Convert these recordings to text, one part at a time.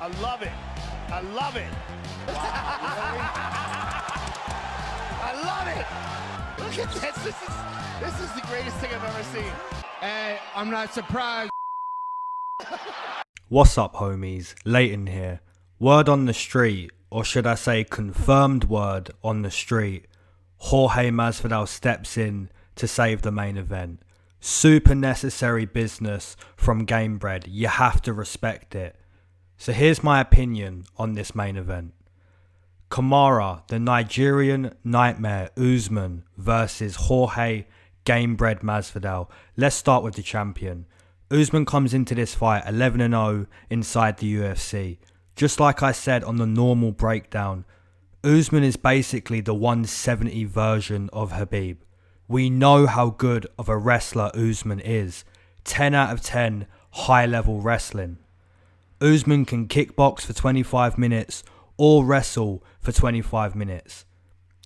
I love it. I love it. I love it. Look at this. This is the greatest thing I've ever seen. Hey, I'm not surprised. What's up, homies? Leighton here. Word on the street, or should I say confirmed word on the street, Jorge Masvidal steps in to save the main event. Super necessary business from Gamebred. You have to respect it. So here's my opinion on this main event. Kamaru, the Nigerian nightmare Usman versus Jorge Gamebred Masvidal. Let's start with the champion. Usman comes into this fight 11-0 inside the UFC. Just like I said on the normal breakdown, Usman is basically the 170 version of Khabib. We know how good of a wrestler Usman is. 10 out of 10 high level wrestling. Usman can kickbox for 25 minutes or wrestle for 25 minutes.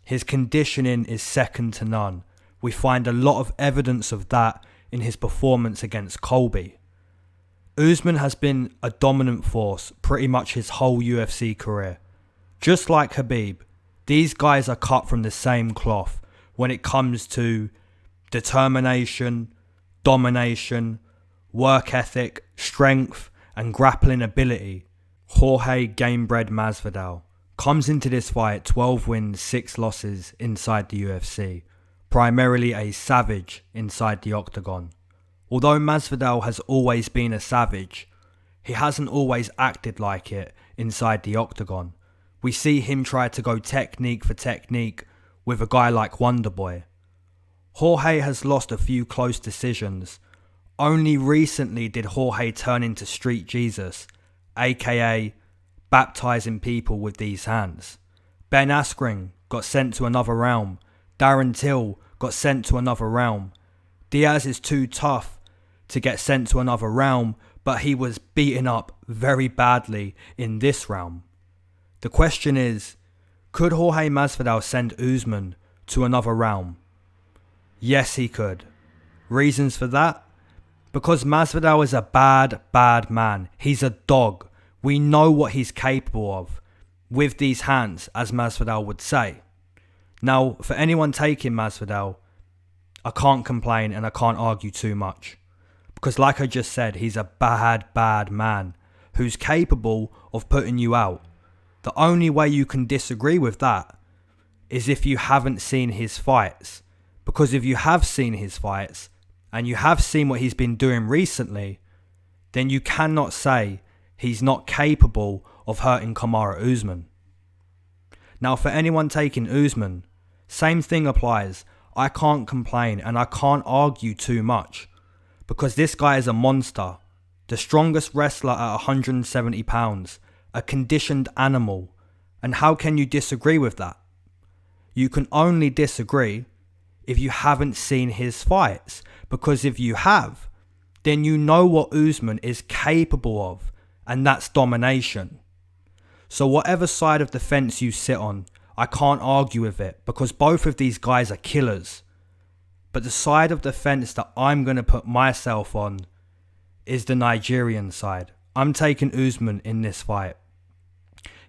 His conditioning is second to none. We find a lot of evidence of that in his performance against Colby. Usman has been a dominant force pretty much his whole UFC career. Just like Khabib, these guys are cut from the same cloth when it comes to determination, domination, work ethic, strength and grappling ability. Jorge Gamebred Masvidal comes into this fight 12 wins, 6 losses inside the UFC. Primarily a savage inside the octagon. Although Masvidal has always been a savage, he hasn't always acted like it inside the octagon. We see him try to go technique for technique with a guy like Wonderboy. Jorge has lost a few close decisions. Only recently did Jorge turn into Street Jesus, aka baptizing people with these hands. Ben Askren got sent to another realm. Darren Till got sent to another realm. Diaz is too tough to get sent to another realm, but he was beaten up very badly in this realm. The question is, could Jorge Masvidal send Usman to another realm? Yes, he could. Reasons for that? Because Masvidal is a bad man. He's a dog. We know what he's capable of with these hands, as Masvidal would say. Now, for anyone taking Masvidal, I can't complain and I can't argue too much. Because like I just said, he's a bad man who's capable of putting you out. The only way you can disagree with that is if you haven't seen his fights. Because if you have seen his fights and you have seen what he's been doing recently, then you cannot say he's not capable of hurting Kamaru Usman. Now, for anyone taking Usman, same thing applies. I can't complain and I can't argue too much because this guy is a monster. The strongest wrestler at 170 pounds, a conditioned animal. And how can you disagree with that? You can only disagree if you haven't seen his fights, because if you have, then you know what Usman is capable of, and that's domination. So whatever side of the fence you sit on, I can't argue with it because both of these guys are killers. But the side of the fence that I'm going to put myself on is the Nigerian side. I'm taking Usman in this fight.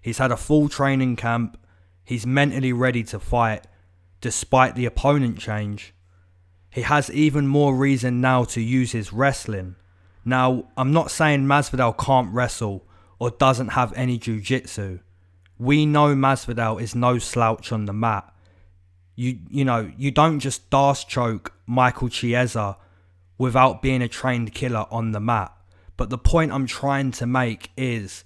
He's had a full training camp. He's mentally ready to fight despite the opponent change. He has even more reason now to use his wrestling. Now, I'm not saying Masvidal can't wrestle or doesn't have any jiu-jitsu. We know Masvidal is no slouch on the mat. You know, you don't just Darce choke Michael Chiesa without being a trained killer on the mat. But the point I'm trying to make is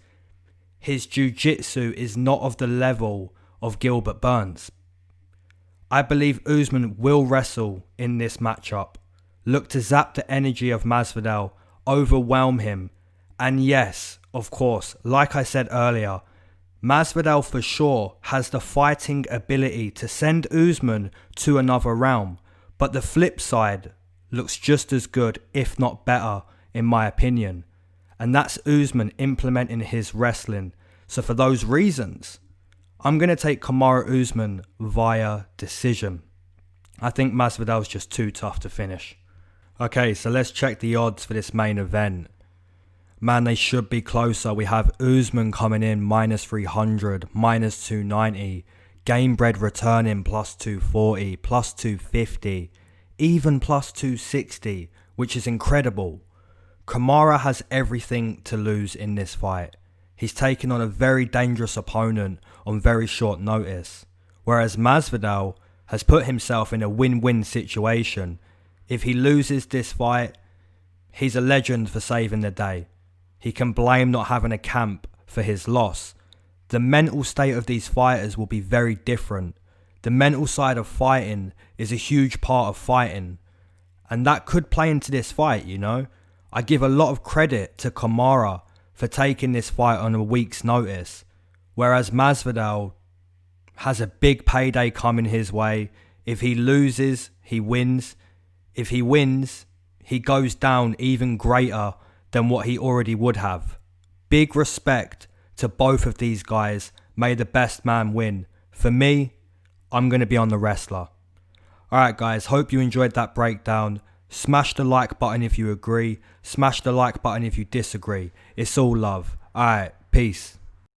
his jiu-jitsu is not of the level of Gilbert Burns. I believe Usman will wrestle in this matchup, look to zap the energy of Masvidal, overwhelm him, and yes, of course, like I said earlier, Masvidal for sure has the fighting ability to send Usman to another realm, but the flip side looks just as good, if not better, in my opinion, and that's Usman implementing his wrestling. So for those reasons, I'm going to take Kamaru Usman via decision. I think Masvidal's just too tough to finish. Okay, so let's check the odds for this main event. man, they should be closer. We have Usman coming in minus 300, minus 290. Gamebred returning plus 240, plus 250, even plus 260, which is incredible. Kamaru has everything to lose in this fight. He's taken on a very dangerous opponent on very short notice. Whereas Masvidal has put himself in a win-win situation. If he loses this fight, he's a legend for saving the day. He can blame not having a camp for his loss. The mental state of these fighters will be very different. The mental side of fighting is a huge part of fighting. And that could play into this fight, you know. I give a lot of credit to Kamaru for taking this fight on a week's notice. Whereas Masvidal has a big payday coming his way. If he loses, he wins. If he wins, he goes down even greater than what he already would have. Big respect to both of these guys. May the best man win. For me, I'm going to be on the wrestler. Alright guys, hope you enjoyed that breakdown. Smash the like button if you agree. Smash the like button if you disagree. It's all love. Alright, peace.